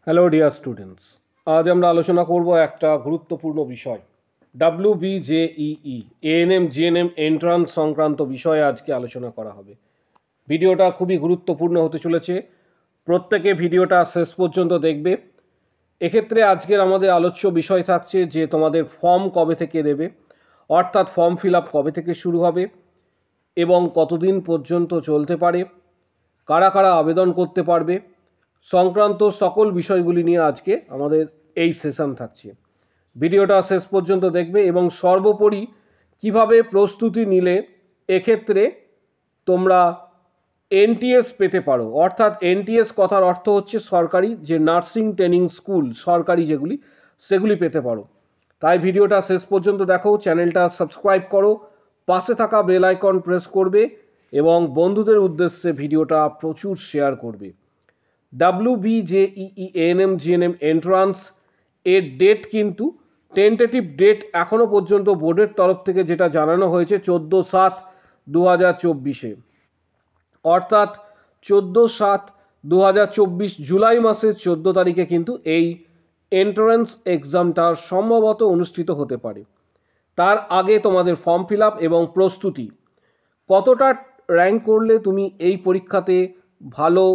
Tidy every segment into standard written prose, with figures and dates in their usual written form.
Hello dear students, আজ আমরা আলোচনা করব একটা গুরুত্বপূর্ণ বিষয় WBJEE এএনএম জিএনএম এন্ট্রান্স সংক্রান্ত বিষয়ে আজকে আলোচনা করা হবে। ভিডিওটা খুবই গুরুত্বপূর্ণ হতে চলেছে, প্রত্যেকে ভিডিওটা শেষ পর্যন্ত দেখবে। এক্ষেত্রে আজকের আমাদের আলোচ্য বিষয় থাকছে যে তোমাদের ফর্ম কবে থেকে দেবে, অর্থাৎ ফর্ম ফিল আপ কবে থেকে শুরু হবে এবং কতদিন পর্যন্ত চলতে পারে, কারা কারা আবেদন করতে পারবে সংক্রান্ত সকল বিষয়গুলি নিয়ে আজকে আমাদের এই সেশন থাকছে। ভিডিওটা শেষ পর্যন্ত দেখবে এবং সর্বোপরি কিভাবে প্রস্তুতি নিলে এক্ষেত্রে তোমরা এনটিএস পেতে পারো, অর্থাৎ এনটিএস কথার অর্থ হচ্ছে সরকারি যে নার্সিং ট্রেনিং স্কুল, সরকারি যেগুলি সেগুলি পেতে পারো। তাই ভিডিওটা শেষ পর্যন্ত দেখো, চ্যানেলটা সাবস্ক্রাইব করো, পাশে থাকা বেল আইকন প্রেস করবে এবং বন্ধুদের উদ্দেশ্যে ভিডিওটা প্রচুর শেয়ার করবে। WBJEE এএনএম জিএনএম এন্ট্রান্স এর ডেট কিন্তু টেন্টেটিভ ডেট এখনো পর্যন্ত বোর্ডের তরফ থেকে যেটা জানানো হয়েছে 14/7/2024, অর্থাৎ 14/7/2024 জুলাই মাসের 14 তারিখে কিন্তু এই এন্ট্রান্স এক্সামটা সম্ভবত অনুষ্ঠিত হতে পারে। তার আগে তোমাদের ফর্ম ফিল আপ এবং প্রস্তুতি, কতটা র্যাঙ্ক করলে তুমি এই পরীক্ষাতে ভালো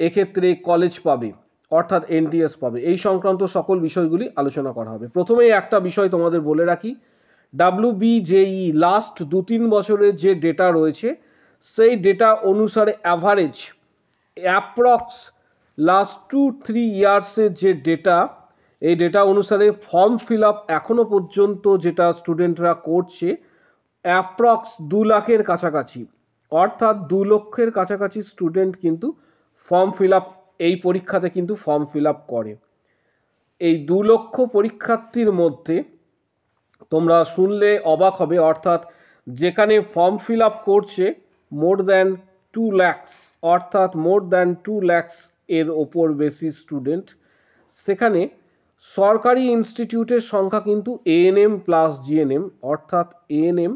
এক্ষেত্রে কলেজ পাবে অর্থাৎ এনটিএস পাবে, এই সংক্রান্ত সকল বিষয়গুলি আলোচনা করা হবে। প্রথমেই একটা বিষয় তোমাদের বলে রাখি, WBJEE লাস্ট 2-3 বছরের যে ডেটা রয়েছে সেই ডেটা অনুসারে অ্যাভারেজ অ্যাপ্রক্স লাস্ট 2-3 ইয়ার্সের যে ডেটা, এই ডেটা অনুসারে ফর্ম ফিল আপ এখনো পর্যন্ত যেটা স্টুডেন্টরা করছে অ্যাপ্রক্স 2 লাখের কাছাকাছি, অর্থাৎ 2 লক্ষের কাছাকাছি স্টুডেন্ট কিন্তু ফর্ম ফিল আপ এই পরীক্ষাতে কিন্তু ফর্ম ফিল আপ করে। এই 2 লক্ষ পরীক্ষার্থীর মধ্যে তোমরা শুনলে অবাক হবে, অর্থাৎ যেখানে ফর্ম ফিল আপ করছে মোর দ্যান 2 lakhs, অর্থাৎ মোর দ্যান 2 lakhs এর ওপর বেশি স্টুডেন্ট, সেখানে সরকারি ইনস্টিটিউটের সংখ্যা কিন্তু এএনএম প্লাস জিএনএম, অর্থাৎ এএনএম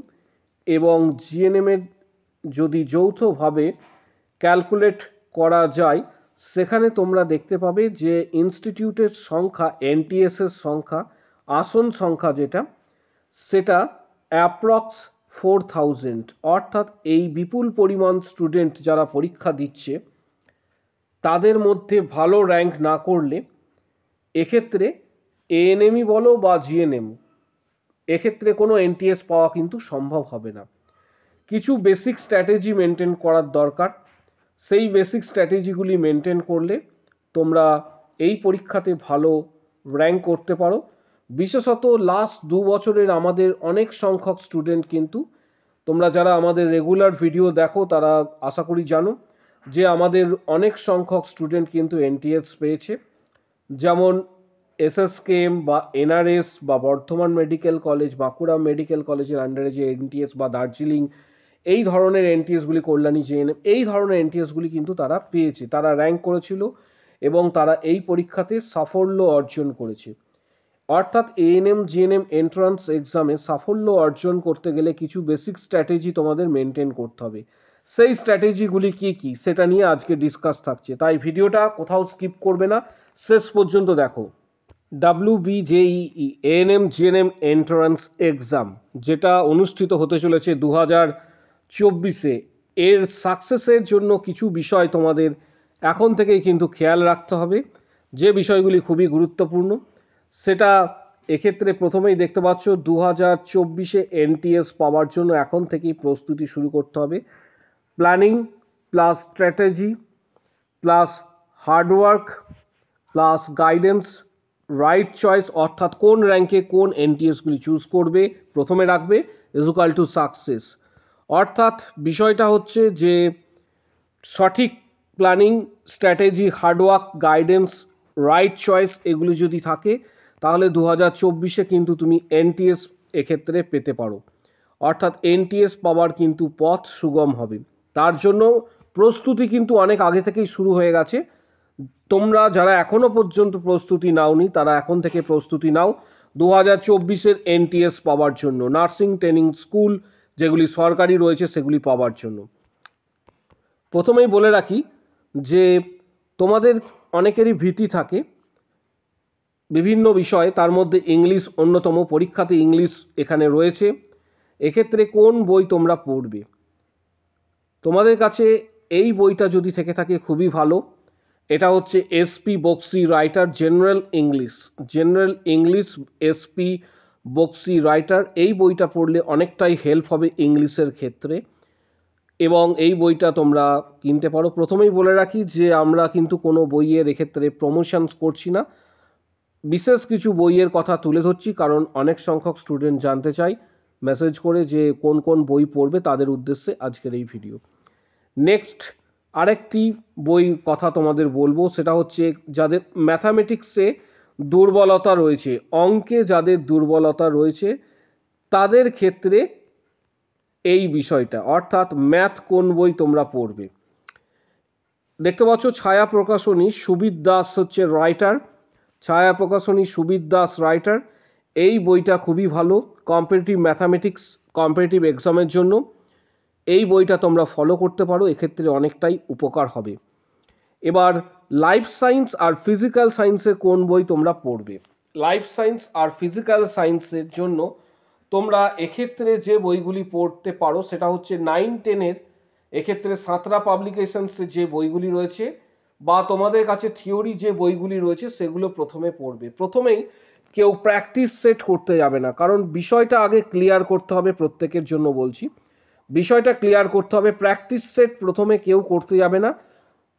এবং জিএনএম এর যদি যৌথভাবে ক্যালকুলেট করা যায় সেখানে তোমরা দেখতে পাবে যে ইনস্টিটিউটের সংখ্যা, এনটিএস এর সংখ্যা, আসন সংখ্যা যেটা, সেটা অ্যাপ্রক্স 4000, অর্থাৎ এই বিপুল পরিমাণ স্টুডেন্ট যারা পরীক্ষা দিচ্ছে তাদের মধ্যে ভালো র্যাঙ্ক না করলে এক্ষেত্রে এএনএমই বলো বা জিএনএম, এক্ষেত্রে কোনো এনটিএস পাওয়া কিন্তু সম্ভব হবে না। কিছু বেসিক স্ট্র্যাটেজি মেনটেন করার দরকার, সেই বেসিক স্ট্র্যাটেজিগুলি মেনটেন করলে তোমরা এই পরীক্ষাতে ভালো র্যাঙ্ক করতে পারো। বিশেষত লাস্ট 2 বছরের আমাদের অনেক সংখ্যক স্টুডেন্ট কিন্তু, তোমরা যারা আমাদের রেগুলার ভিডিও দেখো তারা আশা করি জানো যে আমাদের অনেক সংখ্যক স্টুডেন্ট কিন্তু এনটিএস পেয়েছে, যেমন এসএসকেএম বা এনআরএস বা Bardhaman medical college, Bankura medical কলেজের আন্ডারে যে এনটিএস বা দার্জিলিং এই ধরনের এনটিএসগুলি, কল্যাণী জেএনএম এই ধরনের এনটিএসগুলি কিন্তু তারা পেয়েছে, তারা র্যাঙ্ক করেছিল এবং তারা এই পরীক্ষাতে সাফল্য অর্জন করেছে। অর্থাৎ এএনএম জিএনএম এন্ট্রান্স এক্সামে সাফল্য অর্জন করতে গেলে কিছু বেসিক স্ট্র্যাটেজি তোমাদের মেনটেন করতে হবে। সেই স্ট্র্যাটেজিগুলি কি কি সেটা নিয়ে আজকে ডিসকাস থাকছে, তাই ভিডিওটা কোথাও স্কিপ করবে না, শেষ পর্যন্ত দেখো। WBJEE ANM GNM entrance exam যেটা অনুষ্ঠিত হতে চলেছে 2024-এ, এর সাকসেসের জন্য কিছু বিষয় তোমাদের এখন থেকেই কিন্তু খেয়াল রাখতে হবে, যে বিষয়গুলি খুবই গুরুত্বপূর্ণ। সেটা এক্ষেত্রে প্রথমেই দেখতে পাচ্ছ 2024-এ এনটিএস পাওয়ার জন্য এখন থেকেই প্রস্তুতি শুরু করতে হবে। Planning plus strategy plus hard work plus guidance, right choice, অর্থাৎ কোন র্যাঙ্কে কোন এনটিএসগুলি চুজ করবে প্রথমে রাখবে ইকুয়াল টু সাকসেস। অর্থাৎ বিষয়টা হচ্ছে যে সঠিক planning, strategy, hard work, guidance, right choice এগুলি যদি থাকে তাহলে 2024-এ কিন্তু তুমি এনটিএস এক্ষেত্রে পেতে পারো, অর্থাৎ এনটিএস পাওয়ার কিন্তু পথ সুগম হবে। তার জন্য প্রস্তুতি কিন্তু অনেক আগে থেকেই শুরু হয়ে গেছে। তোমরা যারা এখনো পর্যন্ত প্রস্তুতি নাওনি তারা এখন থেকে প্রস্তুতি নাও 2024-এর এনটিএস পাওয়ার জন্য, নার্সিং ট্রেনিং স্কুল যেগুলি সরকারি রয়েছে সেগুলি পাওয়ার জন্য। প্রথমেই বলে রাখি যে তোমাদের অনেকেরই ভীতি থাকে বিভিন্ন বিষয়ে, তার মধ্যে ইংলিশ অন্যতম। পরীক্ষাতে ইংলিশ এখানে রয়েছে। এক্ষেত্রে কোন বই তোমরা পড়বে? তোমাদের কাছে এই বইটা যদি থেকে থাকে খুবই ভালো। এটা হচ্ছে SP Bakshi writer general English SP Bakshi writer. এই বইটা পড়লে অনেকটাই হেল্প হবে ইংলিশের ক্ষেত্রে, এবং এই বইটা তোমরা কিনতে পারো। প্রথমেই বলে রাখি যে আমরা কিন্তু কোনো বইয়ের এক্ষেত্রে প্রমোশনস করছি না, বিশেষ কিছু বইয়ের কথা তুলে ধরছি, কারণ অনেক সংখ্যক স্টুডেন্ট জানতে চাই মেসেজ করে যে কোন কোন বই পড়বে, তাদের উদ্দেশ্যে আজকের এই ভিডিও। নেক্সট আরেকটি বই কথা তোমাদের বলবো, সেটা হচ্ছে যাদের ম্যাথামেটিক্সে দুর্বলতা রয়েছে, অঙ্কে যাদের দুর্বলতা রয়েছে তাদের ক্ষেত্রে এই বিষয়টা, অর্থাৎ ম্যাথ কোন বই তোমরা পড়বে। দেখতে পাচ্ছ ছায়া প্রকাশনী সুবিদ দাস হচ্ছে রাইটার, ছায়া প্রকাশনী সুবিদ দাস রাইটার। এই বইটা খুবই ভালো কম্পিটিটিভ ম্যাথামেটিক্স, কম্পিটিটিভ এক্সামের জন্য। এই বইটা তোমরা ফলো করতে পারো, এক্ষেত্রে অনেকটাই উপকার হবে। এবার লাইফ সায়েন্স আর ফিজিক্যাল সায়েন্সের কোন বই তোমরা পড়বে? লাইফ সায়েন্স আর ফিজিক্যাল সায়েন্সের জন্য তোমরা এক্ষেত্রে যে বইগুলি পড়তে পারো সেটা হচ্ছে 9-10-এর এক্ষেত্রে সাঁতরা পাবলিকেশনসে যে বইগুলি রয়েছে, বা তোমাদের কাছে থিওরি যে বইগুলি রয়েছে সেগুলো প্রথমে পড়বে। প্রথমেই কেউ প্র্যাকটিস সেট করতে যাবে না, কারণ বিষয়টা আগে ক্লিয়ার করতে হবে। প্রত্যেকের জন্য বলছি, বিষয়টা ক্লিয়ার করতে হবে। প্র্যাকটিস সেট প্রথমে কেউ করতে যাবে না।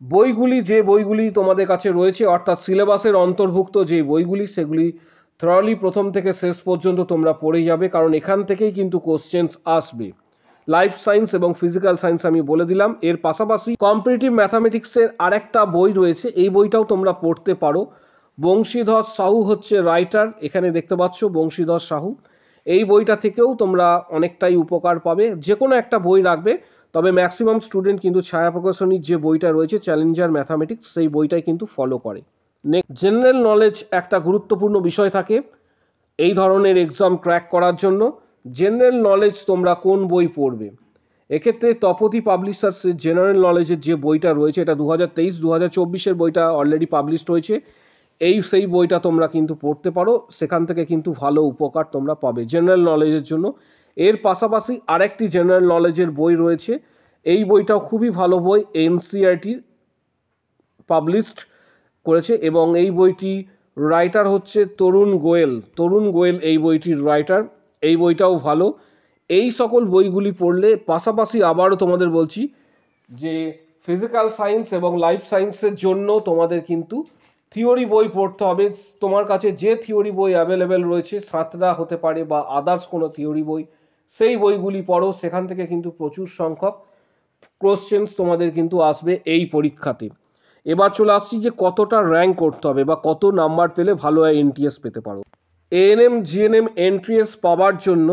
বইগুলি যে বইগুলি তোমাদের কাছে রয়েছে, অর্থাৎ সিলেবাসের অন্তর্ভুক্ত যে বইগুলি, সেগুলি থরলি প্রথম থেকে শেষ পর্যন্ত তোমরা পড়ে যাবে, কারণ এখান থেকেই কিন্তু কোশ্চেন্স আসবে। লাইফ সায়েন্স এবং ফিজিক্যাল সায়েন্স আমি বলে দিলাম। এর পাশাপাশি কম্পিটিটিভ ম্যাথামেটিক্সের আরেকটা বই রয়েছে, এই বইটাও তোমরা পড়তে পারো। বংশীধর সাহু হচ্ছে রাইটার, এখানে দেখতে পাচ্ছ বংশীধর সাহু। এই বইটা থেকেও তোমরা অনেকটাই উপকার পাবে। যে কোনো একটা বই রাখবে, তবে ম্যাক্সিমাম স্টুডেন্ট কিন্তু ছায়া প্রকাশনীর যে বইটা রয়েছে চ্যালেঞ্জার ম্যাথামেটিক্স, সেই বইটাই কিন্তু ফলো করে। নেক্সট জেনারেল নলেজ একটা গুরুত্বপূর্ণ বিষয় থাকে এই ধরনের এক্সাম ক্র্যাক করার জন্য। জেনারেল নলেজ তোমরা কোন বই পড়বে? এক্ষেত্রে তপতি পাবলিশার্সের জেনারেল নলেজের যে বইটা রয়েছে, এটা 2023-2024-এর বইটা অলরেডি পাবলিশড হয়েছে। সেই বইটা তোমরা কিন্তু পড়তে পারো, সেখান থেকে কিন্তু ভালো উপকার তোমরা পাবে জেনারেল নলেজের জন্য। এর পাশাপাশি আরেকটি জেনারেল নলেজের বই রয়েছে, এই বইটাও খুবই ভালো বই, এনসিইআরটি পাবলিশড করেছে, এবং এই বইটি রাইটার হচ্ছে তরুণ গোয়েল এই বইটির রাইটার। এই বইটাও ভালো। এই সকল বইগুলি পড়লে, পাশাপাশি আবারও তোমাদের বলছি যে ফিজিক্যাল সায়েন্স এবং লাইফ সায়েন্সের জন্য তোমাদের কিন্তু থিওরি বই পড়তে হবে। তোমার কাছে যে থিওরি বই অ্যাভেলেবেল রয়েছে, সাঁতরা হতে পারে বা আদার্স কোনো থিওরি বই, সেই বইগুলি পড়ো। সেখান থেকে কিন্তু প্রচুর সংখ্যক কোশ্চেন্স তোমাদের কিন্তু আসবে এই পরীক্ষাতে। এবার চলে আসছি যে কতটা র্যাঙ্ক করতে হবে বা কত নাম্বার পেলে ভালো এনটিএস পেতে পারো। এএনএম জিএনএম এনটিএস পাওয়ার জন্য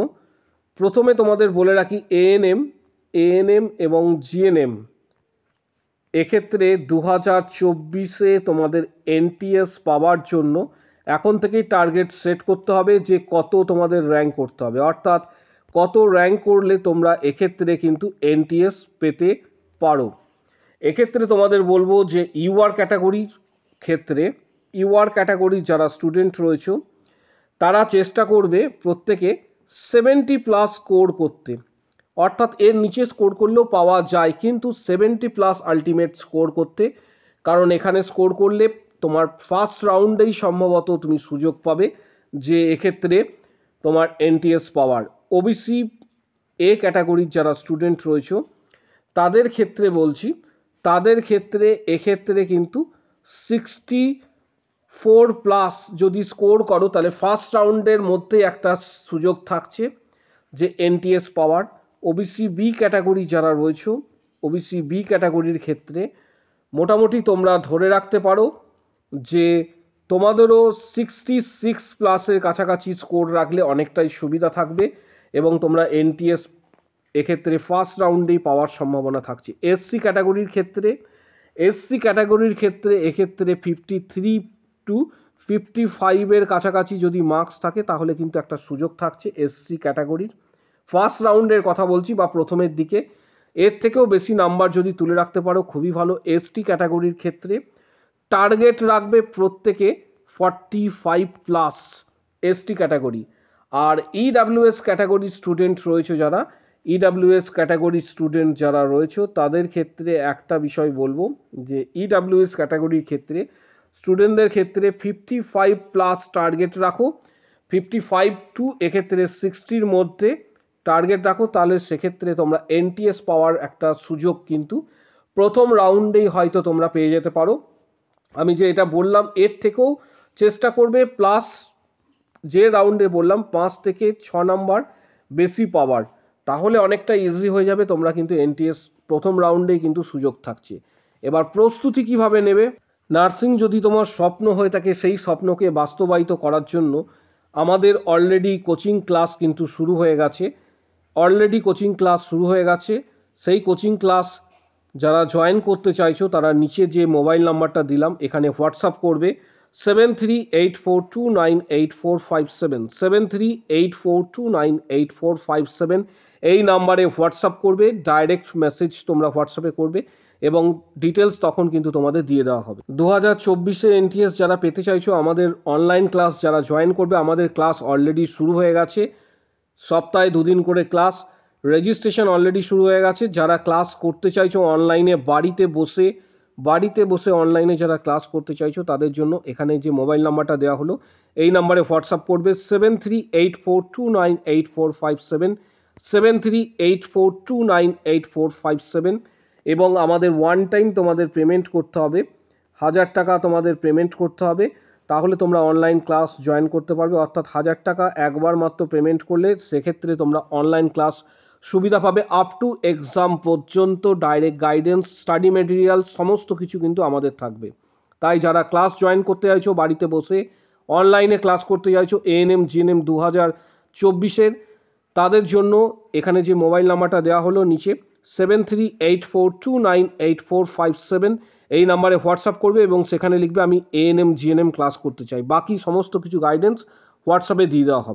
প্রথমে তোমাদের বলে রাখি, এএনএম এবং জিএনএম এক্ষেত্রে 2024-এ তোমাদের এনটিএস পাওয়ার জন্য এখন থেকেই টার্গেট সেট করতে হবে যে কত তোমাদের র্যাঙ্ক করতে হবে, অর্থাৎ কত র্যাঙ্ক করলে তোমরা এক্ষেত্রে কিন্তু এনটিএস পেতে পারো। এক্ষেত্রে তোমাদের বলবো যে ইউআর ক্যাটাগরির ক্ষেত্রে, ইউআর ক্যাটাগরির যারা স্টুডেন্ট রয়েছে তারা চেষ্টা করবে প্রত্যেকে 70+ স্কোর করতে, অর্থাৎ এর নিচে স্কোর করলেও পাওয়া যায়, কিন্তু 70+ আলটিমেট স্কোর করতে, কারণ এখানে স্কোর করলে তোমার ফার্স্ট রাউন্ডেই সম্ভবত তুমি সুযোগ পাবে যে এক্ষেত্রে তোমার এনটিএস পাওয়ার। ওবিসি এ ক্যাটাগরির যারা স্টুডেন্ট রয়েছে তাদের ক্ষেত্রে বলছি, তাদের ক্ষেত্রে এক্ষেত্রে কিন্তু 64+ যদি স্কোর করো তাহলে ফার্স্ট রাউন্ডের মধ্যে একটা সুযোগ থাকছে যে এনটিএস পাওয়ার। ওবিসি বি ক্যাটাগরি যারা রয়েছে, ওবিসি বি ক্যাটাগরির ক্ষেত্রে মোটামুটি তোমরা ধরে রাখতে পারো যে তোমাদেরও 66+-এর কাছাকাছি স্কোর রাখলে অনেকটাই সুবিধা থাকবে, এবং তোমরা এনটিএস এক্ষেত্রে ফার্স্ট রাউন্ডেই পাওয়ার সম্ভাবনা থাকছে। এসসি ক্যাটাগরির ক্ষেত্রে এক্ষেত্রে 53 to 55-এর কাছাকাছি যদি মার্কস থাকে তাহলে কিন্তু একটা সুযোগ থাকছে এসসি ক্যাটাগরির ফার্স্ট রাউন্ডের কথা বলছি, বা প্রথমের দিকে। এর থেকেও বেশি নাম্বার যদি তুলে রাখতে পারো খুবই ভালো। এসটি ক্যাটাগরির ক্ষেত্রে টার্গেট রাখবে প্রত্যেকে 45+। এসটি ক্যাটাগরি আর ইডাব্লিউএস ক্যাটাগরি স্টুডেন্ট রয়েছে যারা, ইডাব্লিউএস ক্যাটাগরি স্টুডেন্ট যারা রয়েছে তাদের ক্ষেত্রে একটা বিষয় বলবো যে ইডাব্লিউএস ক্যাটাগরির ক্ষেত্রে স্টুডেন্টদের ক্ষেত্রে 55+ টার্গেট রাখো, 55 টু এক্ষেত্রে 60-র মধ্যে টার্গেট রাখো, তাহলে সেক্ষেত্রে তোমরা এনটিএস পাওয়ার একটা সুযোগ কিন্তু প্রথম রাউন্ডেই হয়তো তোমরা পেয়ে যেতে পারো। আমি যে এটা বললাম এর থেকেও চেষ্টা করবে প্লাস যে রাউন্ডে বললাম 5 থেকে 6 নাম্বার বেশি পাওয়ার, তাহলে অনেকটা ইজি হয়ে যাবে, তোমরা কিন্তু এনটিএস প্রথম রাউন্ডেই কিন্তু সুযোগ থাকছে। এবার প্রস্তুতি কিভাবে নেবে? নার্সিং যদি তোমার স্বপ্ন হয়ে থাকে সেই স্বপ্নকে বাস্তবায়িত করার জন্য আমাদের অলরেডি কোচিং ক্লাস কিন্তু শুরু হয়ে গেছে, সেই কোচিং ক্লাস যারা জয়েন করতে চাইছো তারা নিচে যে মোবাইল নাম্বারটা দিলাম এখানে হোয়াটসঅ্যাপ করবে 7384298457, 7384298457 এই নাম্বারে হোয়াটসঅ্যাপ করবে, ডাইরেক্ট মেসেজ তোমরা হোয়াটসঅ্যাপে করবে এবং ডিটেলস তখন কিন্তু তোমাদের দিয়ে দেওয়া হবে। 2024-এ এনটিএস যারা পেতে চাইছো আমাদের অনলাইন ক্লাস যারা জয়েন করবে, আমাদের ক্লাস অলরেডি শুরু হয়ে গেছে, সপ্তাহে 2 দিন করে ক্লাস, রেজিস্ট্রেশন অলরেডি শুরু হয়ে গেছে। যারা ক্লাস করতে চাইছো অনলাইনে বাড়িতে বসে অনলাইনে যারা ক্লাস করতে চাইছো তাদের জন্য এখানে যে মোবাইল নাম্বারটা দেওয়া হলো এই নাম্বারে হোয়াটসঅ্যাপ করবে 7384298457, 7384298457 এবং আমাদের ওয়ান টাইম তোমাদের পেমেন্ট করতে হবে, 1000 টাকা তোমাদের পেমেন্ট করতে হবে, তাহলে তোমরা অনলাইন ক্লাস জয়েন করতে পারবে। অর্থাৎ 1000 টাকা একবার মাত্র পেমেন্ট করলে সেক্ষেত্রে তোমরা অনলাইন ক্লাস সুবিধা পাবে আপ টু এক্সাম পর্যন্ত, ডাইরেক্ট গাইডেন্স, স্টাডি মেটেরিয়াল সমস্ত কিছু কিন্তু আমাদের থাকবে। তাই যারা ক্লাস জয়েন করতে চাইছো বাড়িতে বসে অনলাইনে ক্লাস করতে চাইছো এএনএম জিএনএম 2024-এর, তাদের জন্য এখানে যে মোবাইল নাম্বারটা দেওয়া হলো নিচে 7384298457 এই নাম্বারে হোয়াটসঅ্যাপ করবে এবং সেখানে লিখবে আমি এএনএম জিএনএম ক্লাস করতে চাই, বাকি সমস্ত কিছু গাইডেন্স হোয়াটসঅ্যাপে দিয়ে দেওয়া হবে।